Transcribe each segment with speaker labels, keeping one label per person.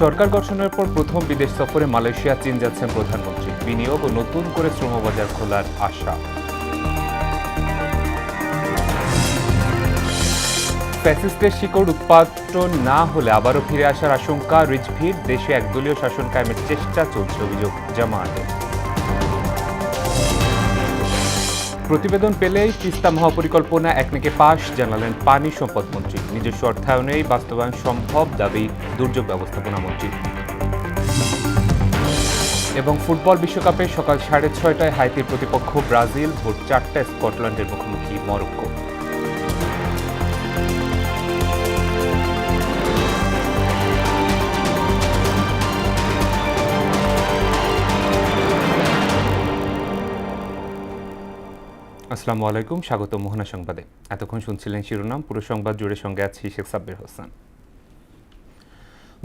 Speaker 1: সরকার গঠনের পর প্রথম বিদেশ সফরে মালয়েশিয়া চীন যাচ্ছেন প্রধানমন্ত্রী। বিনিয়োগ ও নতুন করে শ্রমবাজার খোলার আশা। ফ্যাসিস্টের শিকড় উৎপাটন না হলে আবারও ফিরে আসার আশঙ্কা রিজভির। দেশে একদলীয় শাসন কায়েমের চেষ্টা চলছে, অভিযোগ জামায়াতের। প্রতিবেদন পেলেই তিস্তা মহাপরিকল্পনা একনেকে পাশ, জানালেন পানি সম্পদ মন্ত্রী। নিজস্ব অর্থায়নেই বাস্তবায়ন সম্ভব, দাবি দুর্যোগ ব্যবস্থাপনা মন্ত্রী। এবং ফুটবল বিশ্বকাপে সকাল 6:30টায় হাইতির প্রতিপক্ষ ব্রাজিল, ভোর 4টায় স্কটল্যান্ডের মুখোমুখি মরক্কো। আসসালামু আলাইকুম, স্বাগত মোহনা সংবাদে। এতক্ষণ শুনছিলেন শিরোনাম, পুরো সংবাদ জুড়ে সঙ্গে আছি শেখ সাব্বির হোসেন।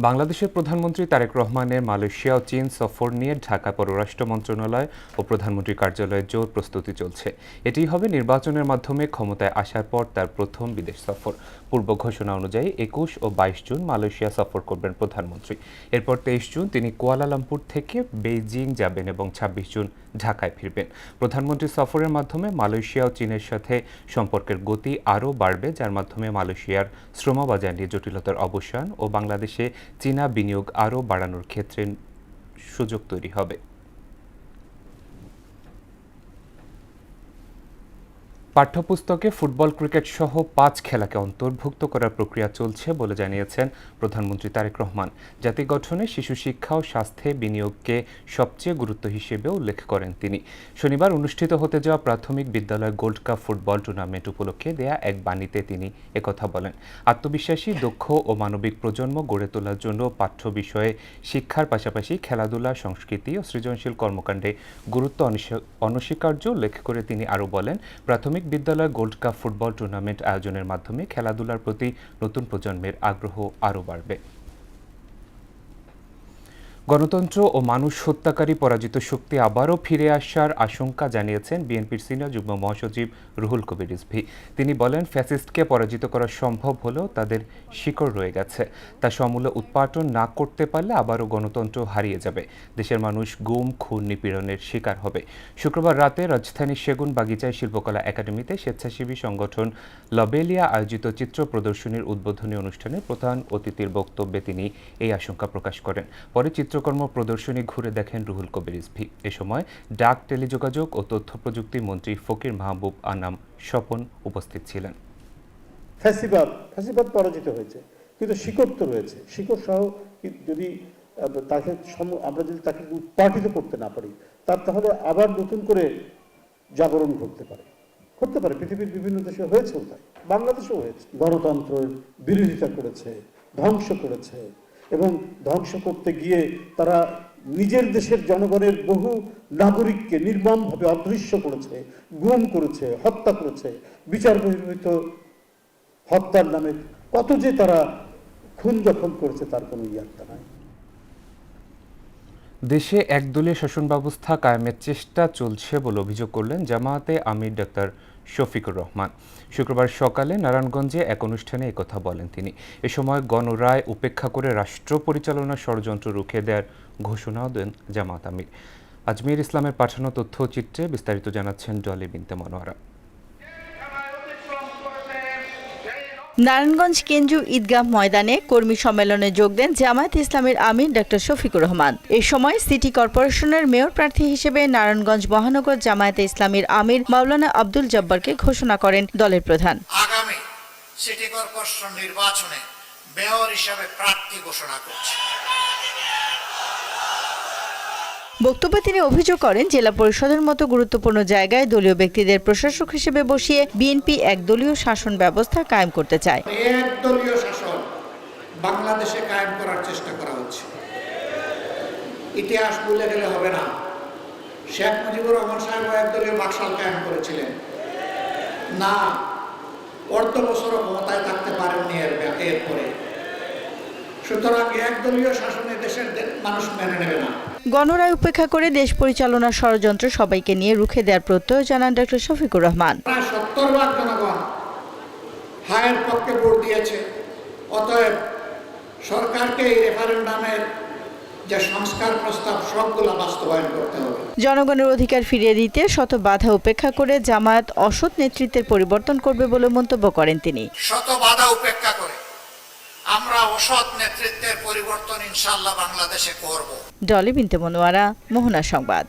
Speaker 1: বাংলাদেশের প্রধানমন্ত্রী তারেক রহমানের মালয়েশিয়া ও চীন সফর নিয়ে ঢাকা পররাষ্ট্র মন্ত্রণালয় ও প্রধানমন্ত্রীর কার্যালয়ে জোর প্রস্তুতি চলছে। এটিই হবে নির্বাচনের মাধ্যমে ক্ষমতায় আসার পর তার প্রথম বিদেশ সফর। পূর্ব ঘোষণা অনুযায়ী 21 ও 22 জুন মালয়েশিয়া সফর করবেন প্রধানমন্ত্রী। এরপর 23 জুন তিনি কুয়ালালামপুর থেকে বেইজিং যাবেন এবং 26 জুন ঢাকায় ফিরবেন। প্রধানমন্ত্রী সফরের মাধ্যমে মালয়েশিয়া ও চীনের সাথে সম্পর্কের গতি আরও বাড়বে, যার মাধ্যমে মালয়েশিয়ার শ্রমবাজার নিয়ে জটিলতার অবসান ও বাংলাদেশে চীনা বিনিয়োগ আরও বাড়ানোর ক্ষেত্রে সুযোগ তৈরি হবে। পাঠ্যপুস্তকে ফুটবল, ক্রিকেট সহ 5 খেলাকে অন্তর্ভুক্ত করার প্রক্রিয়া চলছে বলে জানিয়েছেন প্রধানমন্ত্রী তারেক রহমান। জাতি গঠনে শিশু শিক্ষা ও স্বাস্থ্যে বিনিয়োগকে সবচেয়ে গুরুত্ব হিসেবে উল্লেখ করেন তিনি। শনিবার অনুষ্ঠিত হতে যাওয়া প্রাথমিক বিদ্যালয় গোল্ড কাপ ফুটবল টুর্নামেন্ট উপলক্ষে দেয়া এক বাণীতে তিনি একথা বলেন। আত্মবিশ্বাসী, দক্ষ ও মানবিক প্রজন্ম গড়ে তোলার জন্য পাঠ্য বিষয়ে শিক্ষার পাশাপাশি খেলাধুলা, সংস্কৃতি ও সৃজনশীল কর্মকাণ্ডে গুরুত্ব অনস্বীকার্য উল্লেখ করে তিনি আরও বলেন, প্রাথমিক বিদ্যালয় গোল্ড কাপ ফুটবল টুর্নামেন্ট আয়োজনের মাধ্যমে খেলাধুলার প্রতি নতুন প্রজন্মের আগ্রহ আরও বাড়বে। গণতন্ত্র ও মানুষ হত্যাকারী পরাজিত শক্তি আবারও ফিরে আসার আশঙ্কা জানিয়েছেন বিএনপির সিনিয়র যুগ্ম মহাসচিব রুহুল কবির রিজভী। তিনি বলেন, ফ্যাসিস্টকে পরাজিত করা সম্ভব হলেও তাদের শিকড় রয়ে গেছে। তা সমূলে উৎপাটন না করতে পারলে আবারও গণতন্ত্র হারিয়ে যাবে। দেশের মানুষ গুম, খুন, নিপীড়নের শিকার হবে। শুক্রবার রাতে রাজধানীর সেগুন বাগিচায় শিল্পকলা একাডেমিতে স্বেচ্ছাসেবী সংগঠন লবেলিয়া আয়োজিত চিত্র প্রদর্শনীর উদ্বোধনী অনুষ্ঠানে প্রধান অতিথির বক্তব্যে তিনি এই আশঙ্কা প্রকাশ করেন। পরে চিত্রকর্ম প্রদর্শনী ঘুরে দেখেন রুহুল কবির রিজভী। এ সময় ডাক, টেলিযোগাযোগ ও তথ্য প্রযুক্তি মন্ত্রী ফকির মাহবুব আনাম স্বপন উপস্থিত ছিলেন।
Speaker 2: ফ্যাসিবাদ পরাজিত হয়েছে, কিন্তু শিকড় তো রয়েছে। শিকড় সহ যদি আমরা যদি তাকে উৎপাটিত করতে না পারি, তাহলে আবার নতুন করে জাগরণ ঘটতে পারে। পৃথিবীর বিভিন্ন দেশে হয়েছে, বাংলাদেশেও হয়েছে। গণতন্ত্রের বিরোধিতা করেছে, ধ্বংস করেছে এবং ধ্বংস করতে গিয়ে তারা নিজের দেশের জনগণের বহু নাগরিককে নির্মমভাবে অদৃশ্য করেছে, গুম করেছে, হত্যা করেছে। বিচার বহির্ভূত হত্যার নামে কত যে তারা খুন জখম করেছে তার কোনো ইয়াত্তা নাই।
Speaker 1: দেশে একদলীয় শাসন ব্যবস্থা কায়েমের চেষ্টা চলছে বলে অভিযোগ করলেন জামায়াতে আমির ডাক্তার শফিকুর রহমান। শুক্রবার সকালে নারায়ণগঞ্জে এক অনুষ্ঠানে একথা বলেন তিনি। এ সময় গণরায় উপেক্ষা করে রাষ্ট্র পরিচালনার ষড়যন্ত্র রুখে দেওয়ার ঘোষণাও দেন জামায়াত আমির। আজমির ইসলামের পাঠানো তথ্যচিত্রে বিস্তারিত জানাচ্ছেন ডলি বিনতে মনোয়ারা।
Speaker 3: নারায়ণগঞ্জ কেন্দ্রীয় ঈদগাহ ময়দানে কর্মী সম্মেলনে যোগ দেন জামায়াত ইসলামের আমির ডক্টর শফিকুর রহমান। এ সময় সিটি কর্পোরেশনের মেয়র প্রার্থী হিসেবে নারায়ণগঞ্জ মহানগর জামায়াতে ইসলামীর আমির মাওলানা আব্দুল জব্বারকে ঘোষণা করেন দলের প্রধান।
Speaker 4: আগামী সিটি কর্পোরেশন নির্বাচনে মেয়র হিসেবে প্রার্থী ঘোষণা করছে।
Speaker 3: বক্তব্যে তিনি অভিযোগ করেন, জেলা পরিষদের মতো গুরুত্বপূর্ণ জায়গায় দলীয় ব্যক্তিদের প্রশাসক হিসেবে বসিয়ে বিএনপি একদলীয় শাসন ব্যবস্থা কায়েম করতে চায়।
Speaker 4: একদলীয় শাসন বাংলাদেশে কায়েম করার চেষ্টা করা হচ্ছে। ইতিহাস ভুলে গেলে হবে না। শেখ মুজিবুর রহমান সাহেব একদলীয় বাকশাল কায়েম করেছিলেন না, অর্ধ বছরও ক্ষমতায় থাকতে পারেননি এরপরে। সুতরাং একদলীয় শাসনে দেশের মানুষ মেনে নেবে না।
Speaker 3: গণরায় উপেক্ষা করে দেশ পরিচালনার ষড়যন্ত্র সবাইকে নিয়ে রুখে দেওয়ার প্রত্যয় জানান ডক্টর শফিকুর রহমান।
Speaker 4: প্রায় 70% জনগণ হায়ের পক্ষে ভোট দিয়েছে, অতএব সরকারকে এই রেফারেন্ডামের যে সংস্কার প্রস্তাব সবগুলো বাস্তবায়ন করতে হবে।
Speaker 3: জনগণের অধিকার ফিরিয়ে দিতে শত বাধা উপেক্ষা করে জামায়াত অসৎ নেতৃত্বের পরিবর্তন করবে বলে মন্তব্য করেন তিনি।
Speaker 4: শত বাধা উপেক্ষা করে আমরা অসৎ নেতৃত্বের পরিবর্তন ইনশাআল্লাহ বাংলাদেশে করব।
Speaker 3: ডলি বিনতে মনোয়ারা, মোহনা সংবাদ।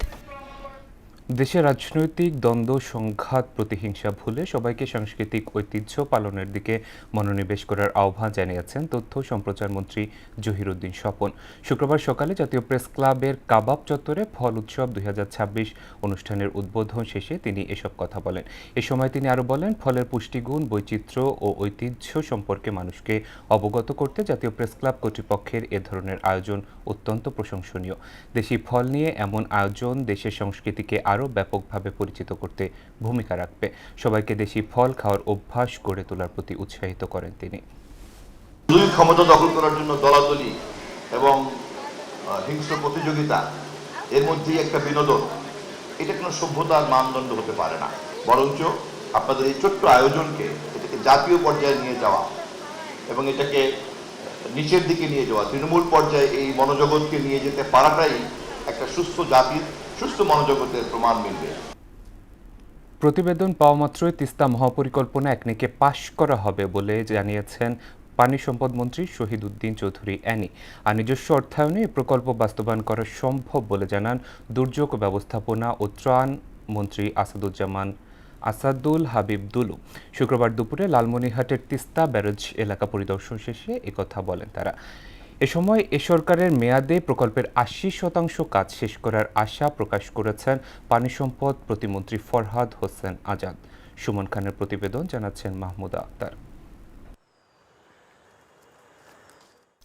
Speaker 1: দেশে রাজনৈতিক দ্বন্দ্ব, সংঘাত, প্রতিহিংসা ভুলে সবাইকে সাংস্কৃতিক ঐতিহ্য পালনের দিকে মনোনিবেশ করার আহ্বান জানিয়েছেন তথ্য সম্প্রচার মন্ত্রী জহিরুদ্দিন স্বপন। শুক্রবার সকালে জাতীয় প্রেস ক্লাবের কাবাব চত্বরে ফল উৎসব 2026 অনুষ্ঠানের উদ্বোধন শেষে তিনি এসব কথা বলেন। এ সময় তিনি আরও বলেন, ফলের পুষ্টিগুণ, বৈচিত্র্য ও ঐতিহ্য সম্পর্কে মানুষকে অবগত করতে জাতীয় প্রেস ক্লাব কর্তৃপক্ষের এ ধরনের আয়োজন অত্যন্ত প্রশংসনীয়। দেশি ফল নিয়ে এমন আয়োজন দেশের সংস্কৃতিকে আরও ব্যাপকভাবে পরিচিত করতে ভূমিকা রাখবে। সবাইকে দেশি ফল খাওয়ার অভ্যাস গড়ে তোলার প্রতি উৎসাহিত করেন তিনি।
Speaker 5: দুই ক্ষমতা দখল করার জন্য দলাদলি এবং হিংস্র প্রতিযোগিতা, এর মধ্যেই একটা বিনোদন, এটা কোনো সভ্যতার মানদণ্ড হতে পারে না। বরঞ্চ আপনাদের এই ছোট্ট আয়োজনকে, এটাকে জাতীয় পর্যায়ে নিয়ে যাওয়া এবং এটাকে নিচের দিকে নিয়ে যাওয়া, তৃণমূল পর্যায়ে এই মনোজগৎকে নিয়ে যেতে পারাটাই একটা সুস্থ জাতির, সুস্থ মনোজগতের প্রমাণ মিলবে।
Speaker 1: প্রতিবেদন পাওয়া মাত্রই তিস্তা মহাপরিকল্পনা একনেকে পাশ করা হবে বলে জানিয়েছেন পানি সম্পদ মন্ত্রী শহীদ উদ্দিন চৌধুরী অ্যানি। আর নিজস্ব অর্থায়নে এই প্রকল্প বাস্তবায়ন করা সম্ভব বলে জানান দুর্যোগ ব্যবস্থাপনা ও ত্রাণ মন্ত্রী আসাদুল হাবিব দুলু। শুক্রবার দুপুরে লালমনিরহাটের তিস্তা ব্যারেজ এলাকা পরিদর্শন শেষে একথা বলেন তারা। এ সময় এ সরকারের মেয়াদে প্রকল্পের ৮০% কাজ শেষ করার আশা প্রকাশ করেছেন পানি সম্পদ প্রতিমন্ত্রী ফরহাদ হোসেন আজাদ। সুমন খানের প্রতিবেদন, জানাচ্ছেন মাহমুদা আক্তার।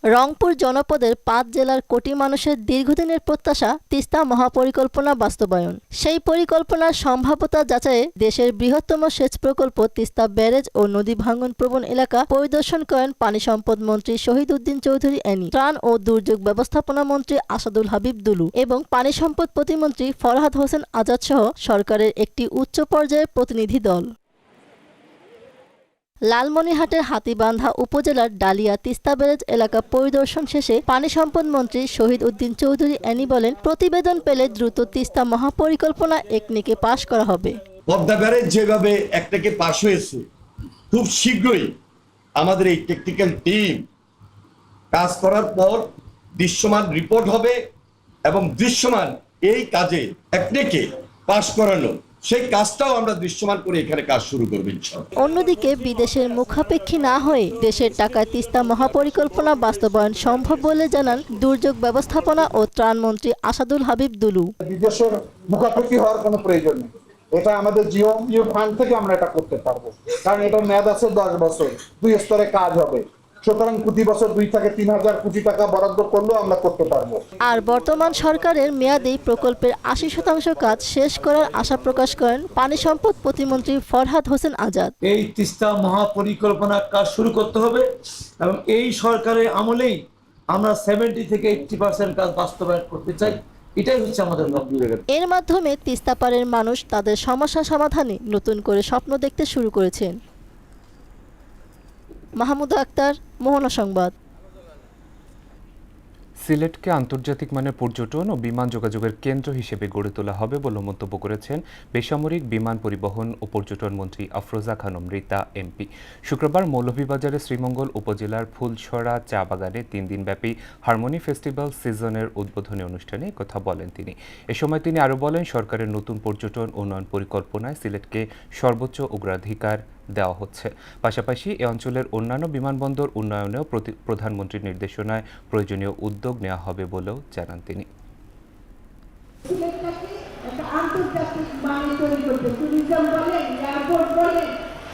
Speaker 6: রংপুর জনপদের ৫ জেলার কোটি মানুষের দীর্ঘদিনের প্রত্যাশা তিস্তা মহাপরিকল্পনা বাস্তবায়ন। সেই পরিকল্পনার সম্ভাব্যতা যাচাইয়ে দেশের বৃহত্তম সেচ প্রকল্প তিস্তা ব্যারেজ ও নদী ভাঙ্গন প্রবণ এলাকা পরিদর্শন করেন পানি সম্পদ মন্ত্রী শহীদ উদ্দিন চৌধুরী অ্যানি, ত্রাণ ও দুর্যোগ ব্যবস্থাপনা মন্ত্রী আসাদুল হাবিব দুলু এবং পানি সম্পদ প্রতিমন্ত্রী ফরহাদ হোসেন আজাদ সহ সরকারের একটি উচ্চ পর্যায়ের প্রতিনিধি দল। লালমনিরহাটের হাতীবান্ধা উপজেলার ডালিয়া তিস্তা ব্যারেজ এলাকা পরিদর্শন শেষে পানি সম্পদ মন্ত্রী শহীদ উদ্দিন চৌধুরী অ্যানি বলেন, প্রতিবেদন পেলে দ্রুত তিস্তা মহাপরিকল্পনা একনেকে পাশ করা হবে।
Speaker 7: পদ্মা ব্যারেজ যেভাবে একটাকে পাশ হয়েছে, খুব শীঘ্রই আমাদের এই টেকনিক্যাল টিম কাজ করার পর দৃশ্যমান রিপোর্ট হবে এবং দৃশ্যমান এই কাজে একনেকে পাশ করানো, সেই কাজটাও আমরা দৃশ্যমান করে এখানে কাজ শুরু করব ইনশাআল্লাহ।
Speaker 6: অন্যদিকে বিদেশের মুখাপেক্ষী না হয়ে দেশের টাকায় তিস্তা মহাপরিকল্পনা বাস্তবায়ন সম্ভব বলে জানান দুর্যোগ ব্যবস্থাপনা ও ত্রাণ মন্ত্রী আসাদুল হাবিব দুলু।
Speaker 8: বিদেশের মুখাপেক্ষী হওয়ার কোনো প্রয়োজন নেই, এটা আমাদের জিও ফান্ড থেকে আমরা এটা করতে পারবো, কারণ এটা মেয়াদ আছে 10 বছর, 2 স্তরে কাজ হবে। সুতরাং প্রতি বছর 2 থেকে 3,000 কোটি টাকা বরাদ্দ করলেও আমরা করতে পারবো।
Speaker 6: আর বর্তমান সরকারের মেয়াদেই প্রকল্পের 80% কাজ শেষ করার আশা প্রকাশ করেন পানি সম্পদ প্রতিমন্ত্রী ফরহাদ হোসেন আজাদ।
Speaker 9: এই তিস্তা মহাপরিকল্পনার কাজ শুরু করতে হবে এবং এই সরকারের আমলেই আমরা 70 থেকে 80% কাজ বাস্তবায়ন করতে চাই। এটাই হচ্ছে আমাদের লক্ষ্য।
Speaker 6: এর মাধ্যমে তিস্তা পাড়ের মানুষ তাদের সমস্যা সমাধানে নতুন করে স্বপ্ন দেখতে শুরু করেছেন। মাহমুদা আক্তার, মোহনা সংবাদ।
Speaker 1: সিলেটকে আন্তর্জাতিক মানের পর্যটন ও বিমান যোগাযোগের কেন্দ্র হিসেবে গড়ে তোলা হবে বলে মন্তব্য করেছেন বেসামরিক বিমান পরিবহন ও পর্যটন মন্ত্রী আফরোজা খানম রিতা এমপি। শুক্রবার মৌলভীবাজারের শ্রীমঙ্গল উপজেলার ফুলছড়া চা বাগানে 3 দিনব্যাপী হারমোনি ফেস্টিভ্যাল সিজনের উদ্বোধনী অনুষ্ঠানে কথা বলেন তিনি। এ সময় তিনি আরও বলেন, সরকারের নতুন পর্যটন উন্নয়ন পরিকল্পনায় সিলেটকে সর্বোচ্চ অগ্রাধিকার দেওয়া হচ্ছে। পাশাপাশি এ অঞ্চলের অন্যান্য বিমানবন্দর উন্নয়নেও প্রধানমন্ত্রীর নির্দেশনায় প্রয়োজনীয় উদ্যোগ নেওয়া হবে বলেও জানান তিনি।
Speaker 10: আন্তর্জাতিক মান তৈরি করতে, ট্যুরিজম বলে, এয়ারপোর্ট বলে,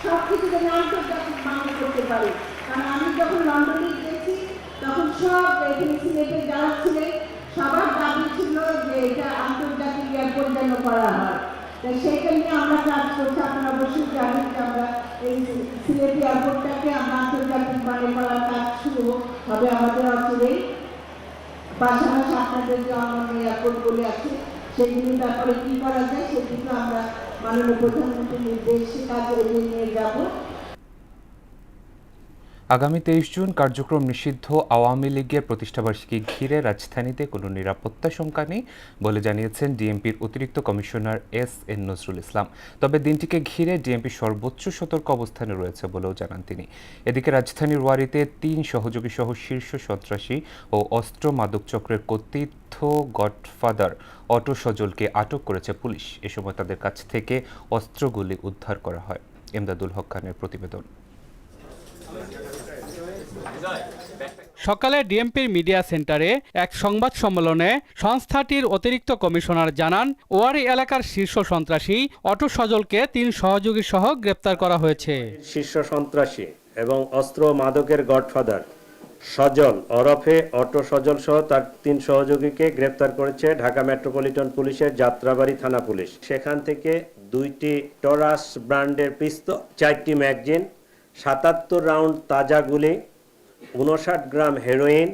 Speaker 10: সবকিছু যেন আন্তর্জাতিক মান করতে পারে। কারণ আমি যখন লন্ডনে গেছি তখন সব এখানে সিলেটে যারা ছিলেন সবার দাবি ছিল যে এটা আন্তর্জাতিক এয়ারপোর্ট যেন করা হয়। সেইটা নিয়ে আমরা কাজ করছি। আপনারা অবশ্যই জানেন যে আমরা এই সিলেট এয়ারপোর্টটাকে আমরা আন্তর্জাতিক মানে করার কাজ শুরু হবে আমাদের অঞ্চলেই। পাশাপাশি আপনাদের যে অন্যান্য এয়ারপোর্টগুলি আছে সেগুলির ব্যাপারে কী করা যায় সেদিকে আমরা মাননীয় প্রধানমন্ত্রীর নির্দেশে কাজ এগিয়ে নিয়ে যাব।
Speaker 1: আগামী 23 জুন কার্যক্রম নিষিদ্ধ আওয়ামী লীগের প্রতিষ্ঠাবার্ষিকী ঘিরে রাজধানীতে কোনো নিরাপত্তা শঙ্কা নেই বলে জানিয়েছেন ডিএমপির অতিরিক্ত কমিশনার এস.এন. নজরুল ইসলাম। তবে দিনটিকে ঘিরে ডিএমপি সর্বোচ্চ সতর্ক অবস্থানে রয়েছে বলেও জানান তিনি। এদিকে রাজধানীর ওয়ারিতে 3 সহযোগী সহ শীর্ষ সন্ত্রাসী ও অস্ত্র মাদক চক্রের কথিত গডফাদার অটো সজলকে আটক করেছে পুলিশ। এ সময় তাদের কাছ থেকে অস্ত্রগুলি উদ্ধার করা হয়। এমদাদুল হক খানের প্রতিবেদন।
Speaker 11: সকালে ডিএমপির মিডিয়া সেন্টারে এক সংবাদ সম্মেলনে সংস্থাটির অতিরিক্ত কমিশনার জানান, ওয়ারি এলাকার শীর্ষ সন্ত্রাসী অটো সজলকে 3 সহযোগী সহ গ্রেপ্তার করা হয়েছে।
Speaker 12: শীর্ষ সন্ত্রাসী এবং অস্ত্র মাদকের গডফাদার সজল ওরফে অটো সজল সহ তার 3 সহযোগীকে গ্রেপ্তার করেছে ঢাকা মেট্রোপলিটন পুলিশের যাত্রাবাড়ি থানা পুলিশ। সেখান থেকে 2টি টরাস ব্র্যান্ডের পিস্তল, 4টি ম্যাগাজিন, 77 রাউন্ড তাজা গুলি, 59 গ্রাম হেরোইন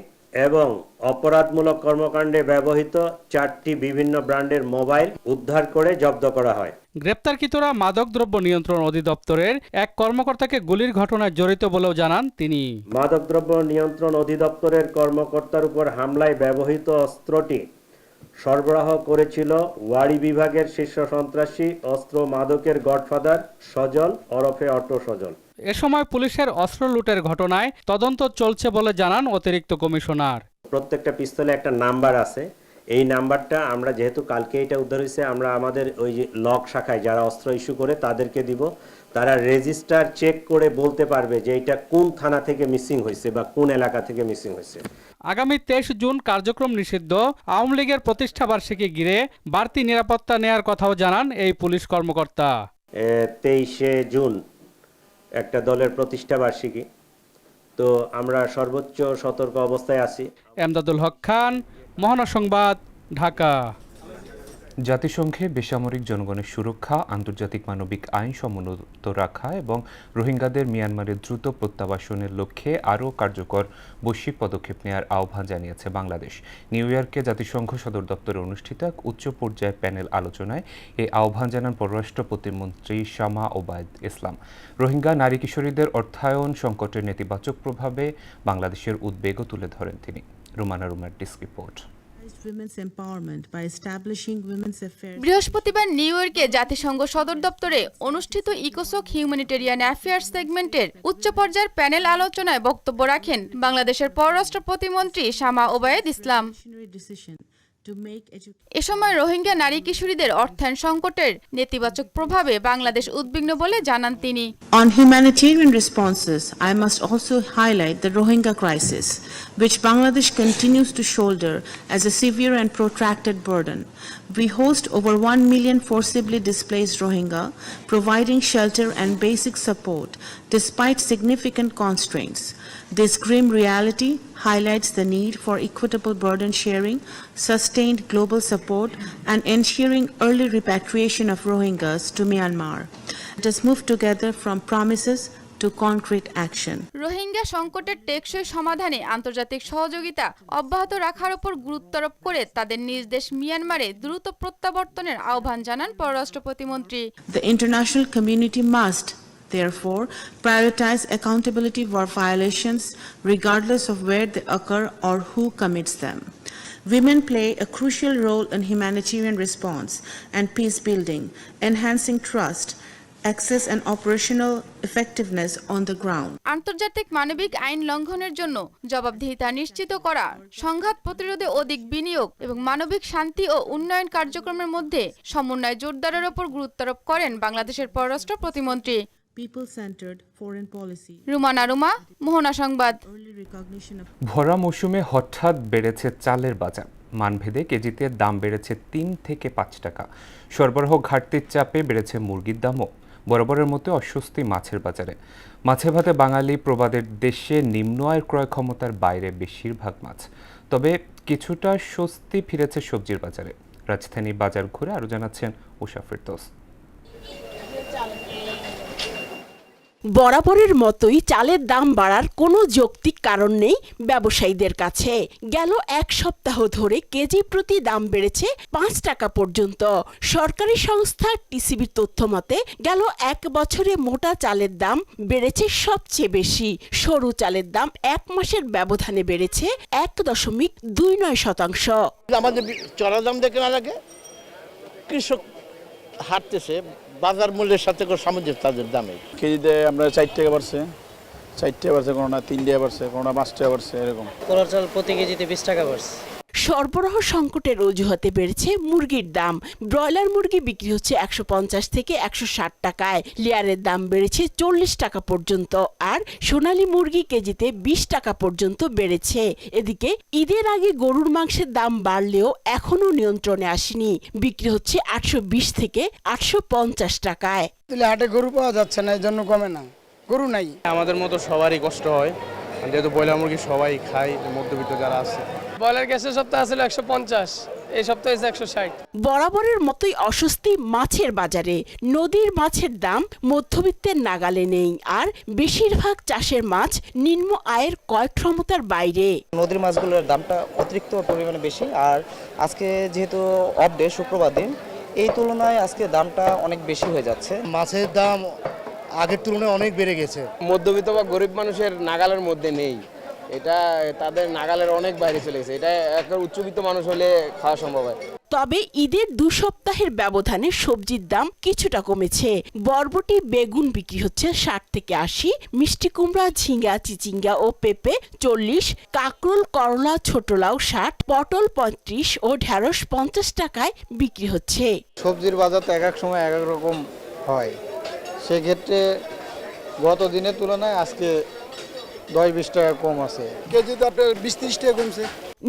Speaker 12: এবং অপরাধমূলক কর্মকাণ্ডে ব্যবহৃত 4টি বিভিন্ন ব্র্যান্ডের মোবাইল উদ্ধার করে জব্দ করা হয়।
Speaker 11: গ্রেপ্তারকৃতরা মাদকদ্রব্য নিয়ন্ত্রণ অধিদপ্তরের এক কর্মকর্তাকে গুলির ঘটনায় জড়িত বলেও জানান তিনি।
Speaker 12: মাদকদ্রব্য নিয়ন্ত্রণ অধিদপ্তরের কর্মকর্তার উপর হামলায় ব্যবহৃত অস্ত্রটি সরবরাহ করেছিল ওয়ারি বিভাগের শীর্ষ সন্ত্রাসী অস্ত্র মাদকের গডফাদার সজল ওরফে অটো সজল।
Speaker 11: এ সময় পুলিশের অস্ত্র লুটের ঘটনায় তদন্ত চলছে বলে জানান অতিরিক্ত কমিশনার।
Speaker 12: প্রত্যেকটা পিস্তলে একটা নাম্বার আছে। এই নাম্বারটা আমরা যেহেতু কালকে এটা উদ্ধার হয়েছে, আমরা আমাদের ওই যে লক শাখায় যারা অস্ত্র ইস্যু করে তাদেরকে দিব। তারা রেজিস্টার চেক করে বলতে পারবে যে এটা কোন থানা থেকে মিসিং হয়েছে বা কোন এলাকা থেকে মিসিং হয়েছে।
Speaker 11: আগামী 23 জুন কার্যক্রম নিষিদ্ধ আওয়ামী লীগের প্রতিষ্ঠাবার্ষিকী ঘিরে বাড়তি নিরাপত্তা নেয়ার কথাও জানান এই পুলিশ কর্মকর্তা।
Speaker 12: 23 জুন একটা দলের প্রতিষ্ঠাবার্ষিকী, তো আমরা সর্বোচ্চ সতর্ক অবস্থায় আছি।
Speaker 11: এমদাদুল হক খান, মোহনা সংবাদ, ঢাকা।
Speaker 1: জাতিসংঘে বেসামরিক জনগণের সুরক্ষা, আন্তর্জাতিক মানবিক আইন সমুন্নত রাখা এবং রোহিঙ্গাদের মিয়ানমারের দ্রুত প্রত্যাবাসনের লক্ষ্যে আরও কার্যকর বৈশ্বিক পদক্ষেপ নেওয়ার আহ্বান জানিয়েছে বাংলাদেশ। নিউ ইয়র্কে জাতিসংঘ সদর দপ্তরে অনুষ্ঠিত এক উচ্চ পর্যায়ের প্যানেল আলোচনায় এই আহ্বান জানান পররাষ্ট্র প্রতিমন্ত্রী শামা ওবায়দ ইসলাম। রোহিঙ্গা নারী কিশোরীদের অর্থায়ন সংকটের নেতিবাচক প্রভাবে বাংলাদেশের উদ্বেগও তুলে ধরেন তিনি। রুমানা রুমার ডেস্ক রিপোর্ট।
Speaker 13: বৃহস্পতিবার নিউ ইয়র্কে জাতিসংঘ সদর দপ্তরে অনুষ্ঠিত ইকোসোক হিউম্যানিটেরিয়ান অ্যাফেয়ার্স সেগমেন্টের উচ্চ পর্যায়ের প্যানেল আলোচনায় বক্তব্য রাখেন বাংলাদেশের পররাষ্ট্র প্রতিমন্ত্রী শামা ওবায়দ ইসলাম। এ সময় রোহিঙ্গা নারী কিশোরীদের অর্থায়ন সংকটের নেতিবাচক প্রভাবে বাংলাদেশ উদ্বিগ্ন বলে জানান তিনি।
Speaker 14: On humanitarian responses, I must also highlight the Rohingya crisis, which Bangladesh continues to shoulder as a severe and protracted burden. We host over 1 million forcibly displaced Rohingya, providing shelter and basic support despite significant constraints. This grim reality highlights the need for equitable burden sharing, sustained global support, and ensuring early repatriation of Rohingyas to Myanmar. Let us move together from promises to concrete action.
Speaker 13: Rohingya সংকটের টেকসই সমাধানে আন্তর্জাতিক সহযোগিতা অব্যাহত রাখার উপর গুরুত্ব আরোপ করে তাদের নিজ দেশ মিয়ানমারে দ্রুত প্রত্যাবর্তনের আহ্বান জানান পররাষ্ট্র প্রতিমন্ত্রী।
Speaker 14: The international community must therefore prioritize accountability for violations regardless of where they occur or who commits them. Women play a crucial role in humanitarian response and peace building, enhancing trust, access and operational effectiveness on the ground.
Speaker 13: আন্তর্জাতিক মানবিক আইন লঙ্ঘনের জন্য জবাবদিহিতা নিশ্চিত করা, সংঘাত প্রতিরোধে অধিক বিনিয়োগ এবং মানবিক শান্তি ও উন্নয়ন কার্যক্রমের মধ্যে সমন্বয় জোরদারের উপর গুরুত্ব আরোপ করেন বাংলাদেশের পররাষ্ট্র প্রতিমন্ত্রী। রুমানা রুমা, মোহনা সংবাদ।
Speaker 1: ভরা মৌসুমে হঠাৎ বেড়েছে চালের বাজার। মানভেদে কেজিতে দাম বেড়েছে 3 থেকে 5 টাকা। সরবরাহ ঘাটতির চাপে বেড়েছে মুরগির দামও। বরাবরের মতো অস্বস্তি মাছের বাজারে। মাছে ভাতে বাঙালি প্রবাদের দেশে নিম্ন আয়ের ক্রয় ক্ষমতার বাইরে বেশিরভাগ মাছ। তবে কিছুটা স্বস্তি ফিরেছে সবজির বাজারে। রাজধানী বাজার ঘুরে আরও জানাচ্ছেন উষা ফেরদৌস।
Speaker 15: বরাবরের মতোই চালের দাম বাড়ার কোনো যৌক্তিক কারণ নেই ব্যবসায়ীদের কাছে। গেল এক সপ্তাহ ধরে কেজি প্রতি দাম বেড়েছে 5 টাকা পর্যন্ত। সরকারি সংস্থা টিসিবির তথ্য মতে গেল এক বছরে মোটা চালের দাম বেড়েছে সবচেয়ে বেশি। সরু চালের দাম এক মাসের ব্যবধানে বেড়েছে 1.29%।
Speaker 16: আমাদের চড়া দাম দেখে না লাগে, কৃষক হাঁটতেছে বাজার মূল্যের সাথে কোনো সামঞ্জস্য তাদের দামে।
Speaker 17: কেজিতে আমরা 4 টাকা বাড়ছে, 4 টাকা বাড়ছে, কোনোটা 3 টাকা বাড়ছে, কোনোটা 5 টাকা বাড়ছে, এরকম।
Speaker 18: কোলা চাল প্রতি কেজিতে 20 টাকা বাড়ছে।
Speaker 15: সরবরাহ সংকটের অজুহাতে বেড়েছে মুরগির দাম। ব্রয়লার মুরগি বিক্রি হচ্ছে 150 থেকে 160 টাকায়, লেয়ারের দাম বেড়েছে 40 টাকা পর্যন্ত, আর সোনালী মুরগি কেজিতে 20 টাকা পর্যন্ত বেড়েছে। এদিকে ঈদের আগে গরুর মাংসের দাম বাড়লেও এখনো নিয়ন্ত্রণে আসেনি, বিক্রি হচ্ছে 820 থেকে 850 টাকায়।
Speaker 18: হাটে গরু পাওয়া যাচ্ছে না, এই জন্য কমে না, গরু নাই।
Speaker 19: আমাদের মতো সবারই কষ্ট হয়, যেহেতু ব্রয়লার মুরগি সবাই খায়, মধ্যবিত্ত যারা আছে।
Speaker 18: ব্রয়লার গ্যাসের সপ্তাহ আসলে 150, এই সপ্তাহে 160।
Speaker 15: বরাবরের মতোই অস্বস্তি মাছের বাজারে। নদীর মাছের দাম মধ্যবিত্তের নাগালে নেই, আর বেশিরভাগ চাষের মাছ নিম্ন আয়ের ক্রয় ক্ষমতার বাইরে।
Speaker 20: নদীর মাছগুলোর দামটা অতিরিক্ত পরিমাণে বেশি, আর আজকে যেহেতু অফ ডে, শুক্রবার দিন, এই তুলনায় আজকে দামটা অনেক বেশি হয়ে যাচ্ছে।
Speaker 16: মাছের দাম আগের তুলনায় অনেক বেড়ে গেছে।
Speaker 19: মধ্যবিত্ত বা গরিব মানুষের নাগালের মধ্যে নেই, এটা তাদের নাগালের অনেক বাইরে চলে গেছে। এটা একটা উচ্চবিত্ত মানুষ হলে খাওয়া সম্ভব হয়।
Speaker 15: তবে ঈদের 2 সপ্তাহের ব্যবধানে সবজির দাম কিছুটা কমেছে। বরবটি, বেগুন বিক্রি হচ্ছে 60 থেকে 80, মিষ্টি কুমড়া, ঝিঙ্গা, চিচিঙ্গা ও পেঁপে 40, কাকরোল, করলা, ছোট লাউ 60, পটল 35 ও ঢেঁড়স 50 টাকায় বিক্রি হচ্ছে।
Speaker 18: সবজির বাজার তো এক এক সময় এক এক রকম হয়, সেক্ষেত্রে গত দিনের তুলনায় আজকে 10-20 টাকা কম আছে। কেজিতে আপনার 20-30 টাকা কমছে।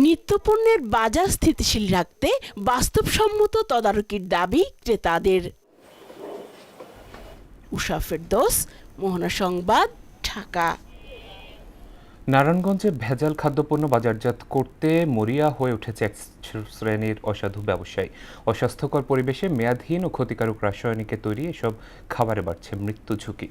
Speaker 15: নিত্যপণ্যের বাজার স্থিতিশীল রাখতে বাস্তবসম্মত তদারকির দাবি ক্রেতাদের। উষা ফেরদৌস, মোহনা সংবাদ, ঢাকা।
Speaker 1: নারায়ণগঞ্জে ভেজাল খাদ্যপণ্য বাজারজাত করতে মরিয়া হয়ে উঠেছে এক শ্রেণীর অসাধু ব্যবসায়ী। অস্বাস্থ্যকর পরিবেশে মেয়াদহীন ও ক্ষতিকারক রাসায়নিকে তৈরি এসব খাবারে বাড়ছে মৃত্যু ঝুঁকি।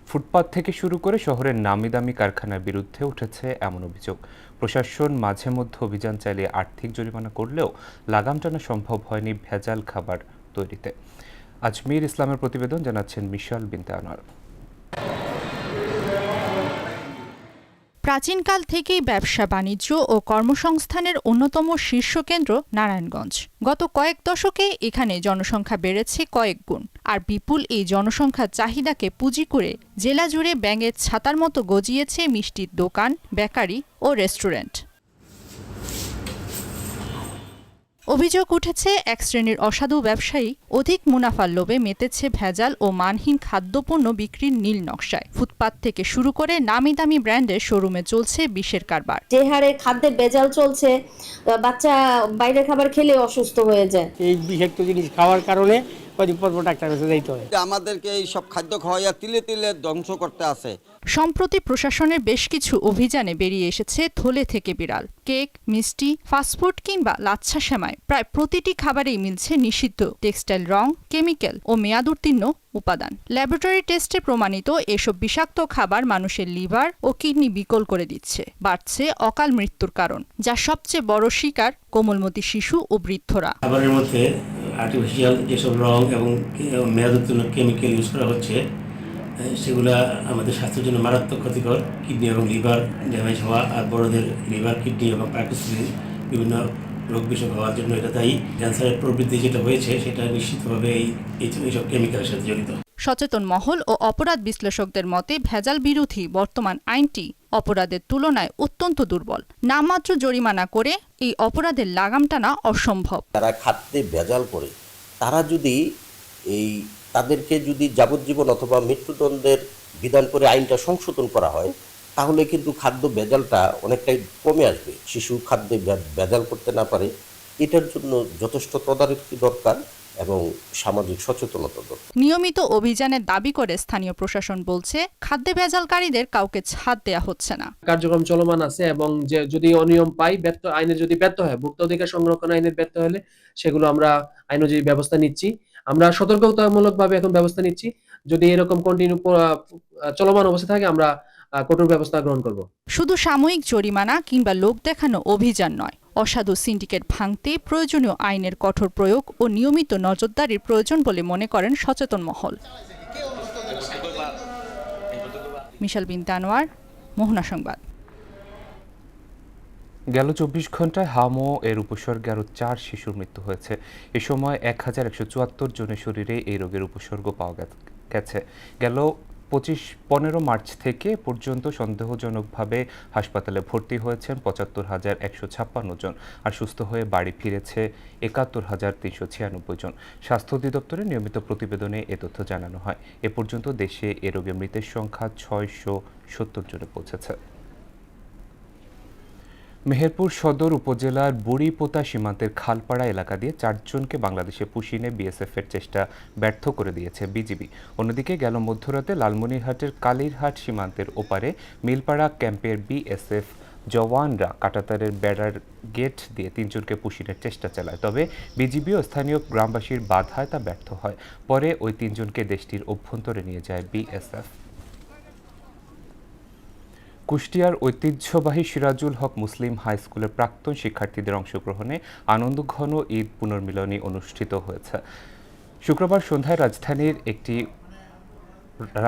Speaker 1: ফুটপাত থেকে শুরু করে শহরের নামি দামি কারখানার বিরুদ্ধে উঠেছে এমন অভিযোগ। প্রশাসন মাঝে মধ্যে অভিযান চালিয়ে আর্থিক জরিমানা করলেও লাগাম টানা সম্ভব হয়নি ভেজাল খাবার তৈরিতে। আজমির ইসলামের প্রতিবেদন, জানাচ্ছেন মিশাল বিনতে আনোয়ার।
Speaker 21: প্রাচীনকাল থেকেই ব্যবসা বাণিজ্য ও কর্মসংস্থানের অন্যতম শীর্ষকেন্দ্র নারায়ণগঞ্জ। গত কয়েক দশকে এখানে জনসংখ্যা বেড়েছে কয়েক গুণ, আর বিপুল এই জনসংখ্যার চাহিদাকে পুঁজি করে জেলা জুড়ে ব্যাঙের ছাতার মতো গজিয়েছে মিষ্টির দোকান, বেকারি ও রেস্টুরেন্ট। অভিযোগ উঠেছে এক শ্রেণীর অসাধু ব্যবসায়ী অধিক মুনাফার লোভে মেতেছে ভেজাল ও মানহীন খাদ্যপণ্য বিক্রির নীল নকশায়। ফুটপাত থেকে শুরু করে নামি দামি ব্র্যান্ডের শোরুমে চলছে বিষের কারবার।
Speaker 22: যে হারে খাদ্যের ভেজাল চলছে, বাচ্চা বাইরের খাবার খেলে অসুস্থ হয়ে যায়।
Speaker 18: এই বিষাক্ত জিনিস খাওয়ার কারণে ডাক্তার কাছে যাইতে হয়।
Speaker 23: আমাদেরকে এই সব খাদ্য খাওয়াইয়া তিলে তিলে ধ্বংস করতে আছে।
Speaker 21: সম্প্রতি প্রশাসনের বেশ কিছু অভিযানে বেরিয়ে এসেছে থলে থেকে বিড়াল। কেক, মিষ্টি, ফাস্টফুড কিংবা লাচ্ছা সেমাই, প্রায় প্রতিটি খাবারেই মিলছে নিষিদ্ধ টেক্সটাইল রং, কেমিক্যাল ও মেয়াদ উত্তীর্ণ উপাদান। ল্যাবরেটরি টেস্টে প্রমাণিত এসব বিষাক্ত খাবার মানুষের লিভার ও কিডনি বিকল করে দিচ্ছে। বাড়ছে অকাল মৃত্যুর কারণ, যা সবচেয়ে বড় শিকার কোমলমতি শিশু ও বৃদ্ধরা।
Speaker 24: খাবারের মধ্যে আর্টিফিশিয়াল যেসব রং এবং মেয়াদ উত্তীর্ণ কেমিক্যাল ইউজ করা হচ্ছে, সেগুলা আমাদের স্বাস্থ্যের জন্য মারাত্মক ক্ষতিকর। কিডনি এবং লিভার ড্যামেজ হওয়া, আর বড়দের লিভার, কিডনি এবং পাকস্থলীর বিভিন্ন রোগ বিষয় হওয়ার জন্য এটা দায়ী। ক্যান্সারের প্রবৃদ্ধি যেটা হয়েছে সেটা নিশ্চিতভাবে এইসব কেমিক্যালের সাথে জড়িত।
Speaker 21: সচেতন মহল ও অপরাধ বিশ্লেষকদের মতে ভেজাল বিরোধী বর্তমান আইনটি অপরাধের তুলনায় অত্যন্ত দুর্বল। নামমাত্র জরিমানা করে এই অপরাধের লাগাম টানা অসম্ভব।
Speaker 23: যারা খাদ্যে ভেজাল করে তাদেরকে যদি যাবজ্জীবন অথবা মৃত্যুদণ্ডের বিধান করে আইনটা সংশোধন করা হয়, তাহলে কিন্তু খাদ্য ভেজালটা অনেকটাই কমে আসবে। শিশু খাদ্যে ভেজাল করতে না পারে, এটার জন্য যথেষ্ট তদারকি দরকার এবং সামাজিক সচেতনতা দরকার।
Speaker 21: নিয়মিত অভিযানের দাবি করে স্থানীয় প্রশাসন বলছে খাদ্যে ভেজালকারীদের কাউকে ছাড় দেয়া হচ্ছে না।
Speaker 2: কার্যক্রম চলমান আছে এবং যে যদি অনিয়ম পাই, আইনের যদি ব্যর্থ হয়, ভোক্তা অধিকার সংরক্ষণ আইনের ব্যর্থ হলে সেগুলো আমরা আইনজীবী ব্যবস্থা নিচ্ছি। আমরা সতর্কতামূলকভাবে এখন ব্যবস্থা নিচ্ছি। যদি এরকম কন্টিনিউ চলমান অবস্থা থাকে আমরা কঠোর ব্যবস্থা গ্রহণ করব।
Speaker 21: শুধু সাময়িক জরিমানা কিংবা লোক দেখানো অভিযান নয়, অসাধু সিন্ডিকেট ভাঙতে প্রয়োজনীয় আইনের কঠোর প্রয়োগ ও নিয়মিত নজরদারির প্রয়োজন বলে মনে করেন সচেতন মহল। মিশাল বিনতে আনোয়ার, মোহনা সংবাদ।
Speaker 1: গেল 24 ঘন্টায় হামো এর উপসর্গে আরও 4 শিশুর মৃত্যু হয়েছে। এ সময় 1174 জনের শরীরে এই রোগের উপসর্গ পাওয়া গেছে। গেল 15 মার্চ থেকে পর্যন্ত সন্দেহজনকভাবে হাসপাতালে ভর্তি হয়েছেন ৭৫,১৫৬ জন, আর সুস্থ হয়ে বাড়ি ফিরেছে ৭১,৩৯৬ জন। স্বাস্থ্য অধিদপ্তরের নিয়মিত প্রতিবেদনে এ তথ্য জানানো হয়। এ পর্যন্ত দেশে এ রোগে মৃতের সংখ্যা ৬৭০ জনে পৌঁছেছে। মেহেরপুর সদর উপজেলার বুড়িপোতা সীমান্তের খালপাড়া এলাকা দিয়ে 4 জনকে বাংলাদেশে পুষিয়ে নিয়ে বিএসএফের চেষ্টা ব্যর্থ করে দিয়েছে বিজিবি। অন্যদিকে গেল মধ্যরাতে লালমনিরহাটের কালীরহাট সীমান্তের ওপারে মিলপাড়া ক্যাম্পের বিএসএফ জওয়ানরা কাঁটাতারের বেড়ার গেট দিয়ে 3 জনকে পুষিনের চেষ্টা চালায়। তবে বিজিবি ও স্থানীয় গ্রামবাসীর বাধায় তা ব্যর্থ হয়। পরে ওই 3 জনকে দেশটির অভ্যন্তরে নিয়ে যায় বিএসএফ। কুষ্টিয়ার ঐতিহ্যবাহী সিরাজুল হক মুসলিম হাই স্কুলের প্রাক্তন শিক্ষার্থীদের অংশগ্রহণে আনন্দঘন ঈদ পুনর্মিলনী অনুষ্ঠিত হয়েছে। শুক্রবার সন্ধ্যায়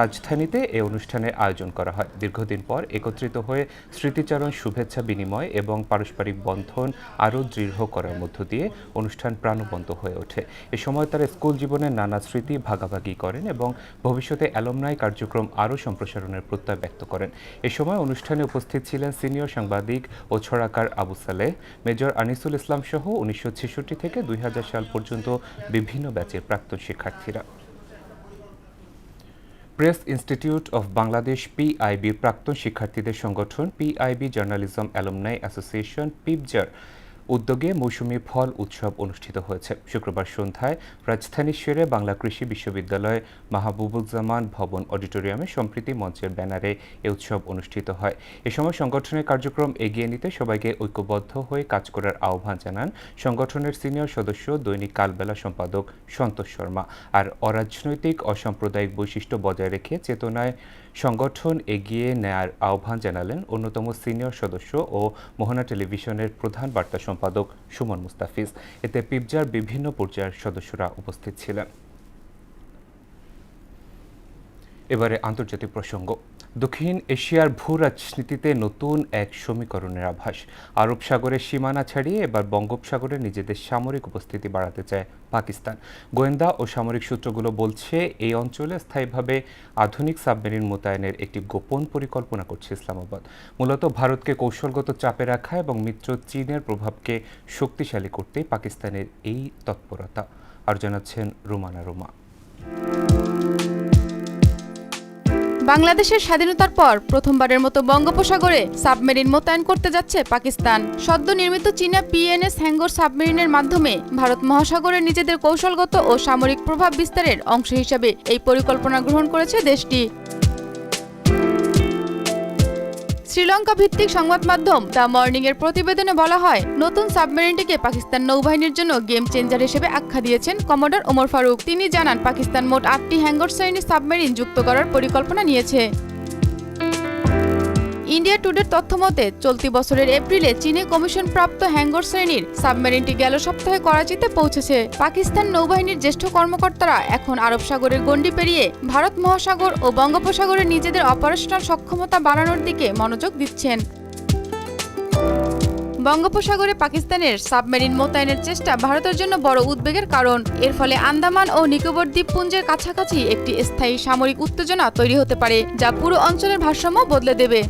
Speaker 1: রাজধানীতে এই অনুষ্ঠানের আয়োজন করা হয়। দীর্ঘদিন পর একত্রিত হয়ে স্মৃতিচারণ, শুভেচ্ছা বিনিময় এবং পারস্পরিক বন্ধন আরও দৃঢ় করার মধ্য দিয়ে অনুষ্ঠান প্রাণবন্ত হয়ে ওঠে। এ সময় তারা স্কুল জীবনের নানা স্মৃতি ভাগাভাগি করেন এবং ভবিষ্যতে অ্যালুমনাই কার্যক্রম আরও সম্প্রসারণের প্রত্যয় ব্যক্ত করেন। এ সময় অনুষ্ঠানে উপস্থিত ছিলেন সিনিয়র সাংবাদিক ও ছড়াকার আবু সালেহ, মেজর আনিসুল ইসলাম সহ 1966 থেকে 2000 সাল পর্যন্ত বিভিন্ন ব্যাচের প্রাক্তন শিক্ষার্থীরা। প্রেস ইনস্টিটিউট অফ বাংলাদেশ পিআইবির প্রাক্তন শিক্ষার্থীদের সংগঠন পিআইবি জার্নালিজম অ্যালুমনাই অ্যাসোসিয়েশন পিবজার উদ্যোগে মৌসুমী ফল উৎসব অনুষ্ঠিত হয়েছে। শুক্রবার সন্ধ্যায় রাজধানীর শেরে বাংলা কৃষি বিশ্ববিদ্যালয় মাহবুবুজ্জামান ভবন অডিটোরিয়ামে সম্প্রীতি মঞ্চের ব্যানারে এ উৎসব অনুষ্ঠিত হয়। এ সময় সংগঠনের কার্যক্রম এগিয়ে নিতে সবাইকে ঐক্যবদ্ধ হয়ে কাজ করার আহ্বান জানান সংগঠনের সিনিয়র সদস্য দৈনিক কালবেলা সম্পাদক সন্তোষ শর্মা। আর অরাজনৈতিক অসাম্প্রদায়িক বৈশিষ্ট্য বজায় রেখে চেতনায় সংগঠন এগিয়ে নেয়ার আহ্বান জানালেন অন্যতম সিনিয়র সদস্য ও মোহনা টেলিভিশনের প্রধান বার্তা সম্পাদক সুমন মুস্তাফিজ। এতে পিবজার বিভিন্ন পর্যায়ের সদস্যরা উপস্থিত ছিলেন। এবারে আন্তর্জাতিক প্রসঙ্গ। দক্ষিণ এশিয়ার ভূ রাজনীতিতে নতুন এক সমীকরণের আভাস। আরব সাগরের সীমানা ছাড়িয়ে এবার বঙ্গোপসাগরে নিজেদের সামরিক উপস্থিতি বাড়াতে চায় পাকিস্তান। গোয়েন্দা ও সামরিক সূত্রগুলো বলছে এই অঞ্চলে স্থায়ীভাবে আধুনিক সাবমেরিন মোতায়েনের একটি গোপন পরিকল্পনা করছে ইসলামাবাদ। মূলত ভারতকে কৌশলগত চাপে রাখা এবং মিত্র চীনের প্রভাবকে শক্তিশালী করতে পাকিস্তানের এই তৎপরতা। আর জানাচ্ছেন রুমানা রুমা।
Speaker 13: বাংলাদেশের স্বাধীনতার পর প্রথমবারের মতো বঙ্গোপসাগরে সাবমেরিন মোতায়েন করতে যাচ্ছে পাকিস্তান। সদ্য নির্মিত চীনা পিএনএস হ্যাঙ্গর সাবমেরিনের মাধ্যমে ভারত মহাসাগরে নিজেদের কৌশলগত ও সামরিক প্রভাব বিস্তারের অংশ হিসেবে এই পরিকল্পনা গ্রহণ করেছে দেশটি। শ্রীলঙ্কা ভিত্তিক সংবাদ মাধ্যম দ্য মর্নিং এর প্রতিবেদনে বলা হয়, নতুন সাবমেরিনটিকে পাকিস্তান নৌবাহিনীর জন্য গেম চেঞ্জার হিসেবে আখ্যা দিয়েছেন কমোডর ওমর ফারুক। তিনি জানান, পাকিস্তান মোট 8টি হ্যাঙ্গর শ্রেণীর সাবমেরিন যুক্ত করার পরিকল্পনা নিয়েছে। ইন্ডিয়া টুডের তথ্য মতে চলতি বছরের এপ্রিলে চীনে কমিশনপ্রাপ্ত হ্যাঙ্গর শ্রেণীর সাবমেরিনটি গেল সপ্তাহে করাচিতে পৌঁছেছে। পাকিস্তান নৌবাহিনীর জ্যেষ্ঠ কর্মকর্তারা এখন আরব সাগরের গণ্ডি পেরিয়ে ভারত মহাসাগর ও বঙ্গোপসাগরে নিজেদের অপারেশনাল সক্ষমতা বাড়ানোর দিকে মনোযোগ দিচ্ছেন। বঙ্গোপসাগরে পাকিস্তানের সাবমেরিন মোতায়েনের চেষ্টা ভারতের জন্য বড় উদ্বেগের কারণ। এর ফলে আন্দামান ও নিকোবর দ্বীপপুঞ্জের কাছাকাছি একটি স্থায়ী সামরিক উত্তেজনা তৈরি হতে পারে, যা পুরো অঞ্চলের ভারসাম্য বদলে দেবে।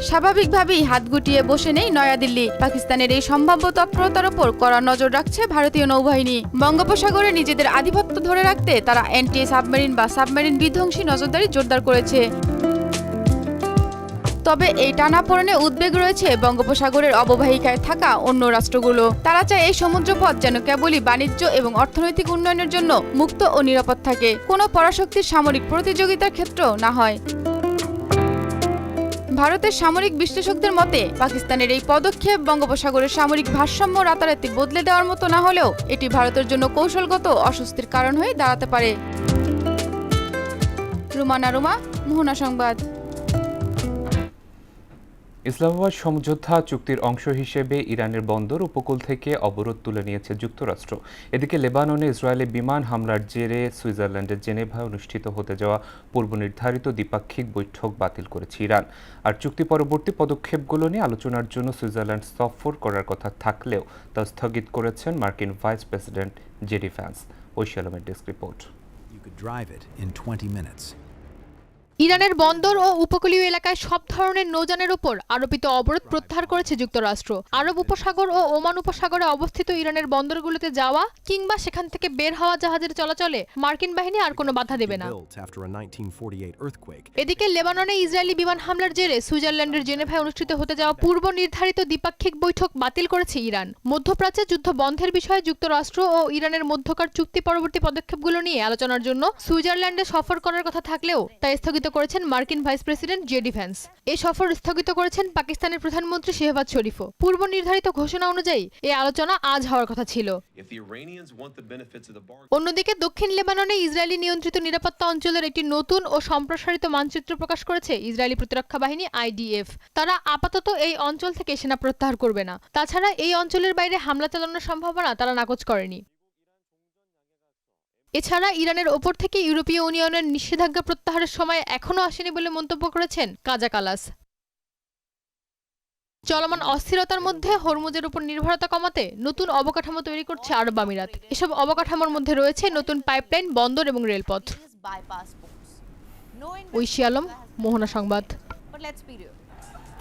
Speaker 13: স্বাভাবিকভাবেই হাত গুটিয়ে বসে নেই নয়াদিল্লি। পাকিস্তানের এই সম্ভাব্য তৎপরতার ওপর কড়া নজর রাখছে ভারতীয় নৌবাহিনী। বঙ্গোপসাগরে নিজেদের আধিপত্য ধরে রাখতে তারা অ্যান্টি সাবমেরিন বা সাবমেরিন বিধ্বংসী নজরদারি জোরদার করেছে। তবে এই টানাপোড়েনে উদ্বেগ রয়েছে বঙ্গোপসাগরের অববাহিকায় থাকা অন্য রাষ্ট্রগুলো। তারা চায় এই সমুদ্রপথ যেন কেবলই বাণিজ্য এবং অর্থনৈতিক উন্নয়নের জন্য মুক্ত ও নিরাপদ থাকে, কোনো পরাশক্তির সামরিক প্রতিযোগিতার ক্ষেত্র না হয়। ভারতের সামরিক বিশ্লেষকদের মতে পাকিস্তানের এই পদক্ষেপ বঙ্গোপসাগরের সামরিক ভারসাম্য রাতারাতি বদলে দেওয়ার মতো না হলেও এটি ভারতের জন্য কৌশলগত অস্বস্তির কারণ হয়ে দাঁড়াতে পারে। রুমানা রুমা, মোহনা সংবাদ।
Speaker 1: ইসলামাবাদ সমঝোতা চুক্তির অংশ হিসেবে ইরানের বন্দর উপকূল থেকে অবরোধ তুলে নিয়েছে যুক্তরাষ্ট্র। এদিকে লেবাননে ইসরায়েলি বিমান হামলার জেরে সুইজারল্যান্ডের জেনেভায় অনুষ্ঠিত হতে যাওয়া পূর্বনির্ধারিত দ্বিপাক্ষিক বৈঠক বাতিল করেছে ইরান। আর চুক্তি পরবর্তী পদক্ষেপগুলো নিয়ে আলোচনার জন্য সুইজারল্যান্ড সফর করার কথা থাকলেও তা স্থগিত করেছেন মার্কিন vice president JD Vance. Oishi আলমের ডেস্ক রিপোর্ট।
Speaker 3: ইরানের বন্দর ও উপকূলীয় এলাকায় সব ধরনের নৌযানের উপর আরোপিত অবরোধ প্রত্যাহার করেছে যুক্তরাষ্ট্র। আরব উপসাগর ও ওমান উপসাগরে অবস্থিত ইরানের বন্দরগুলোতে যাওয়া কিংবা সেখান থেকে বের হওয়া জাহাজের চলাচলে মার্কিন বাহিনী আর কোনো বাধা দেবে না। এদিকে লেবাননে ইসরায়েলি বিমান হামলার জেরে সুইজারল্যান্ডের জেনেভায় অনুষ্ঠিত হতে যাওয়া পূর্ব নির্ধারিত দ্বিপাক্ষিক বৈঠক বাতিল করেছে ইরান। মধ্যপ্রাচ্যে যুদ্ধ বন্ধের বিষয়ে যুক্তরাষ্ট্র ও ইরানের মধ্যকার চুক্তি পরবর্তী পদক্ষেপগুলো নিয়ে আলোচনার জন্য সুইজারল্যান্ডে সফর করার কথা থাকলেও তা স্থগিত করেছেন মার্কিন ভাইস প্রেসিডেন্ট জেডি ভ্যান্স। এই সফর স্থগিত করেছেন পাকিস্তানের প্রধানমন্ত্রী শেহবাজ শরীফও। পূর্ব নির্ধারিত ঘোষণা অনুযায়ী এই আলোচনা আজ হওয়ার কথা ছিল। অন্যদিকে দক্ষিণ লেবাননে ইসরায়েলি নিয়ন্ত্রিত নিরাপত্তা অঞ্চলের একটি নতুন ও সম্প্রসারিত মানচিত্র প্রকাশ করেছে ইসরায়েলি প্রতিরক্ষা বাহিনী IDF। তারা আপাতত এই অঞ্চল থেকে সেনা প্রত্যাহার করবে না। তাছাড়া এই অঞ্চলের বাইরে হামলা চালানোর সম্ভাবনা তারা নাকচ করেনি। এছাড়া ইরানের ওপর থেকে ইউরোপীয় ইউনিয়নের নিষেধাজ্ঞা প্রত্যাহারের সময় এখনও আসেনি বলে মন্তব্য করেছেন কাজা কালাস। চলমান অস্থিরতার মধ্যে হরমুজের উপর নির্ভরতা কমাতে নতুন অবকাঠামো তৈরি করছে আরব আমিরাত। এসব অবকাঠামোর মধ্যে রয়েছে নতুন পাইপলাইন, বন্দর এবং রেলপথ। ঐশী আলম, মোহনা সংবাদ।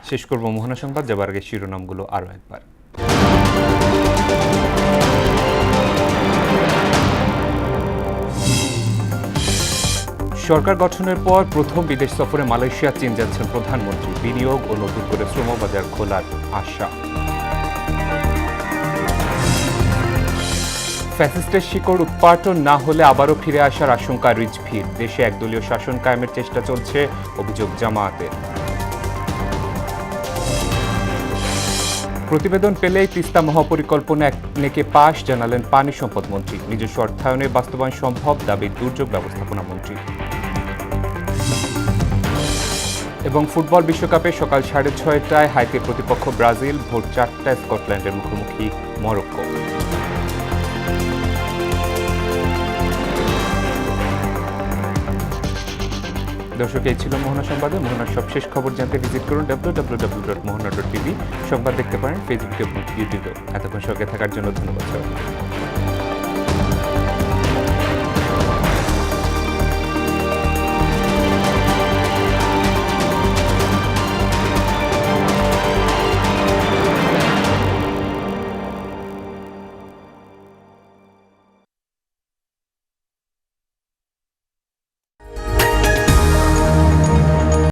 Speaker 1: শেষ করব মোহনা সংবাদ, যাবার আগে শিরোনামগুলো আরও একবার। সরকার গঠনের পর প্রথম বিদেশ সফরে মালয়েশিয়া চীন যাচ্ছেন প্রধানমন্ত্রী। বিনিয়োগ ও নতুন করে শ্রমবাজার খোলার আশা। ফ্যাসিস্টের শিকড় উৎপাটন না হলে আবারও ফিরে আসার আশঙ্কা রিজভির। দেশে একদলীয় শাসন কায়েমের চেষ্টা চলছে, অভিযোগ জামায়াতের। প্রতিবেদন পেলেই তিস্তা মহাপরিকল্পনা নেকে পাশ, জানালেন পানি সম্পদ মন্ত্রী। নিজস্ব অর্থায়নে বাস্তবায়ন সম্ভব, দাবি দুর্যোগ ব্যবস্থাপনা মন্ত্রী। এবং ফুটবল বিশ্বকাপে সকাল 6:30টায় হাইতির প্রতিপক্ষ ব্রাজিল, ভোর 4টায় স্কটল্যান্ডের মুখোমুখি মরক্কো। দর্শক, এই ছিল মোহনা সংবাদে। মোহনার সবশেষ খবর জানতে ভিজিট করুন www.mohana.tv। সংবাদ দেখতে পারেন ফেসবুক এবং ইউটিউবে। এতক্ষণ সঙ্গে থাকার জন্য ধন্যবাদ।